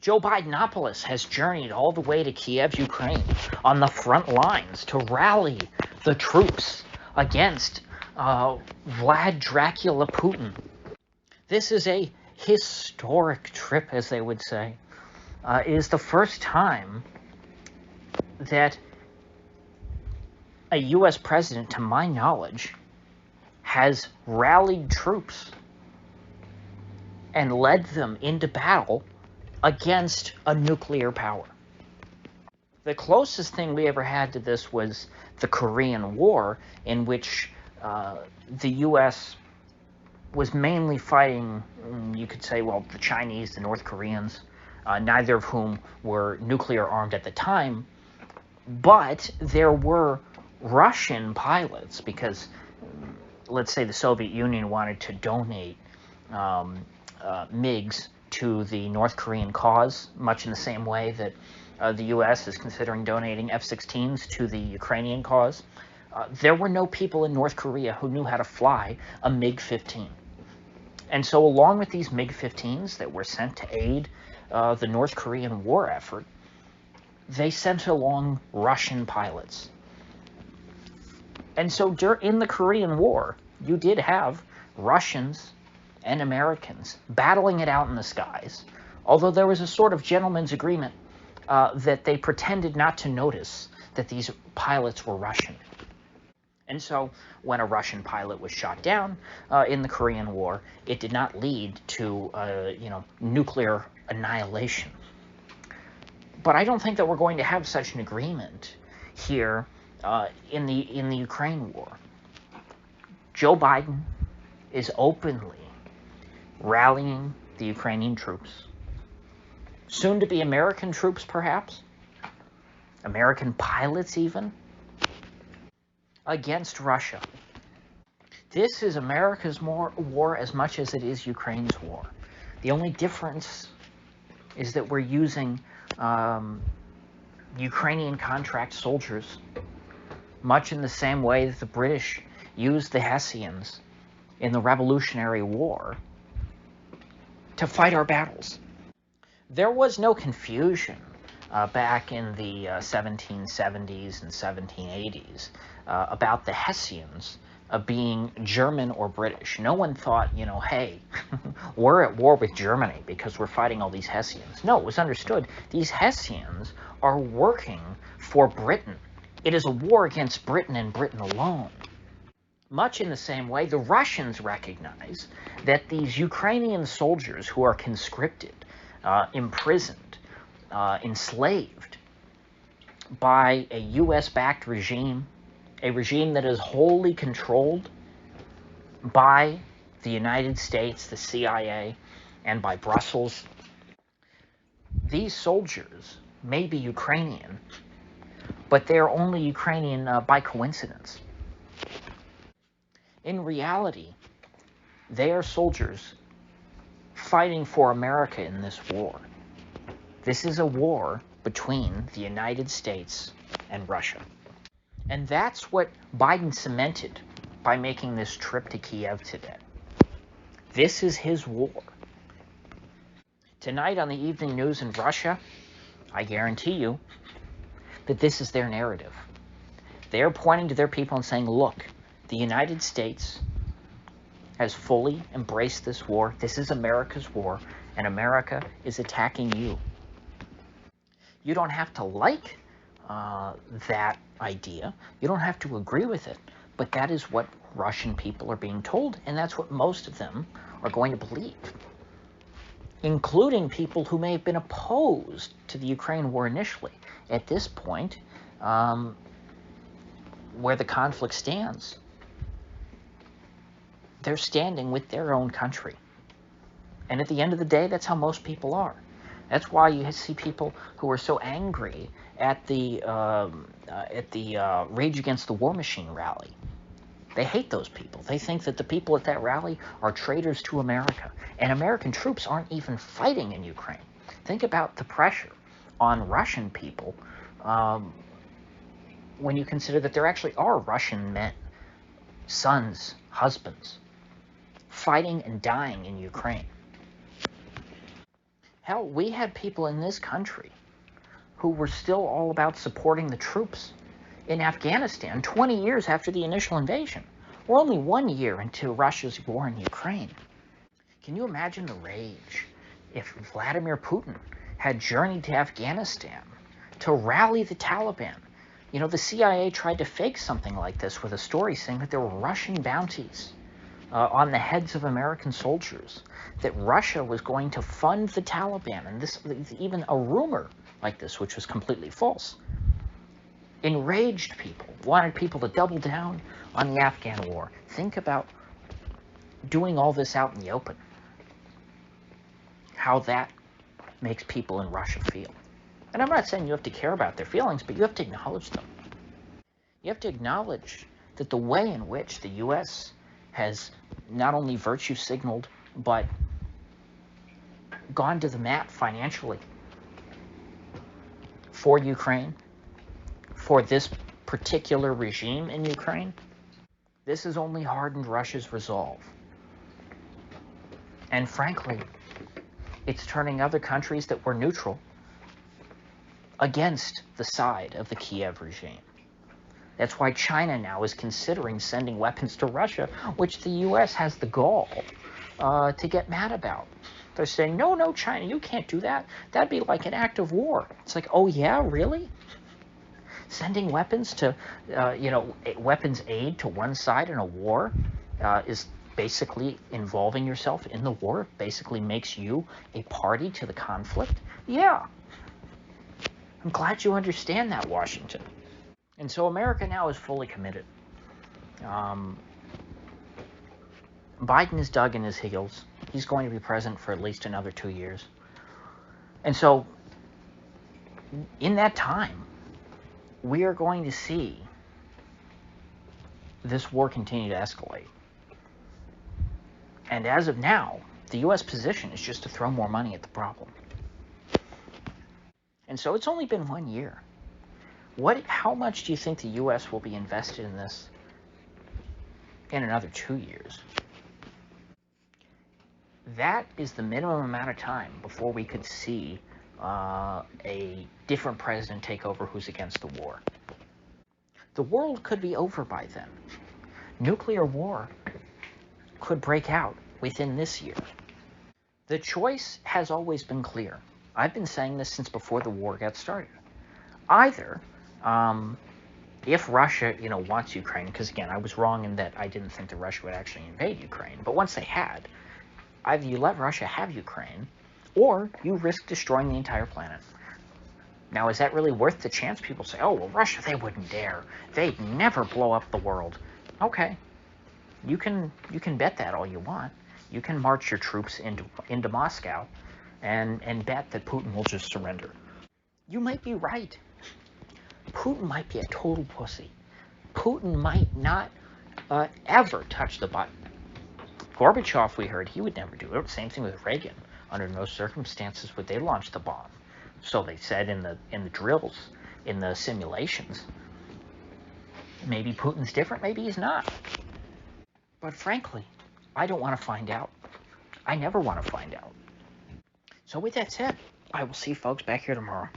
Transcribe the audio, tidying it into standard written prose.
Joe Bidenopoulos has journeyed all the way to Kiev, Ukraine, on the front lines to rally the troops against Vlad Dracula Putin. This is a historic trip, as they would say. It is the first time that a U.S. president, to my knowledge, has rallied troops and led them into battle against a nuclear power. The closest thing we ever had to this was the Korean War, in which the U.S. was mainly fighting, you could say, well, the Chinese, the North Koreans, neither of whom were nuclear armed at the time, but there were Russian pilots, because let's say the Soviet Union wanted to donate MiGs to the North Korean cause, much in the same way that the U.S. is considering donating F-16s to the Ukrainian cause. There were no people in North Korea who knew how to fly a MiG-15. And so along with these MiG-15s that were sent to aid the North Korean war effort, they sent along Russian pilots. And so in the Korean War, you did have Russians and Americans battling it out in the skies, although there was a sort of gentleman's agreement that they pretended not to notice that these pilots were Russian. And so when a Russian pilot was shot down in the Korean War, it did not lead to nuclear annihilation. But I don't think that we're going to have such an agreement here in the Ukraine war. Joe Biden is openly rallying the Ukrainian troops, soon to be American troops perhaps, American pilots even, against Russia. This is America's war as much as it is Ukraine's war. The only difference is that we're using Ukrainian contract soldiers, much in the same way that the British used the Hessians in the Revolutionary War to fight our battles. There was no confusion back in the 1770s and 1780s about the Hessians being German or British. No one thought, hey, we're at war with Germany because we're fighting all these Hessians. No, it was understood these Hessians are working for Britain. It is a war against Britain and Britain alone. Much in the same way, the Russians recognize that these Ukrainian soldiers who are conscripted, imprisoned, enslaved by a U.S.-backed regime, a regime that is wholly controlled by the United States, the CIA, and by Brussels. These soldiers may be Ukrainian, but they are only Ukrainian by coincidence. In reality, they are soldiers fighting for America in this war. This is a war between the United States and Russia. And that's what Biden cemented by making this trip to Kiev today. This is his war. Tonight on the evening news in Russia, I guarantee you that this is their narrative. They're pointing to their people and saying, look, the United States has fully embraced this war. This is America's war, and America is attacking you. You don't have to like that idea. You don't have to agree with it, but that is what Russian people are being told, and that's what most of them are going to believe, including people who may have been opposed to the Ukraine war initially. At this point, where the conflict stands, they're standing with their own country. And at the end of the day, that's how most people are. That's why you see people who are so angry at the Rage Against the War Machine rally. They hate those people. They think that the people at that rally are traitors to America. And American troops aren't even fighting in Ukraine. Think about the pressure on Russian people when you consider that there actually are Russian men, sons, husbands, fighting and dying in Ukraine. Hell, we had people in this country who were still all about supporting the troops in Afghanistan 20 years after the initial invasion. We're only 1 year into Russia's war in Ukraine. Can you imagine the rage if Vladimir Putin had journeyed to Afghanistan to rally the Taliban? You know, the CIA tried to fake something like this with a story saying that there were Russian bounties on the heads of American soldiers, that Russia was going to fund the Taliban, and this even a rumor like this, which was completely false, enraged people, wanted people to double down on the Afghan war. Think about doing all this out in the open, how that makes people in Russia feel. And I'm not saying you have to care about their feelings, but you have to acknowledge them. You have to acknowledge that the way in which the U.S. has not only virtue signaled, but gone to the mat financially for Ukraine, for this particular regime in Ukraine, this has only hardened Russia's resolve. And frankly, it's turning other countries that were neutral against the side of the Kiev regime. That's why China now is considering sending weapons to Russia, which the U.S. has the gall to get mad about. They're saying, no, China, you can't do that. That'd be like an act of war. It's like, oh yeah, really? Sending weapons to, weapons aid to one side in a war is basically involving yourself in the war, basically makes you a party to the conflict. Yeah. I'm glad you understand that, Washington. And so America now is fully committed. Biden is dug in his heels. He's going to be president for at least another 2 years. And so in that time, we are going to see this war continue to escalate. And as of now, the U.S. position is just to throw more money at the problem. And so it's only been 1 year. How much do you think the U.S. will be invested in this in another 2 years? That is the minimum amount of time before we could see a different president take over who's against the war. The world could be over by then. Nuclear war could break out within this year. The choice has always been clear. I've been saying this since before the war got started. Either, if Russia, wants Ukraine, because again, I was wrong in that I didn't think that Russia would actually invade Ukraine, but once they had, either you let Russia have Ukraine, or you risk destroying the entire planet. Now, is that really worth the chance? People say, oh, well, Russia, they wouldn't dare. They'd never blow up the world. Okay, you can bet that all you want. You can march your troops into Moscow and bet that Putin will just surrender. You might be right. Putin might be a total pussy. Putin might not ever touch the button. Gorbachev, we heard, he would never do it. Same thing with Reagan. Under no circumstances would they launch the bomb. So they said in the drills, in the simulations. Maybe Putin's different, maybe he's not. But frankly, I don't want to find out. I never want to find out. So with that said, I will see you folks back here tomorrow.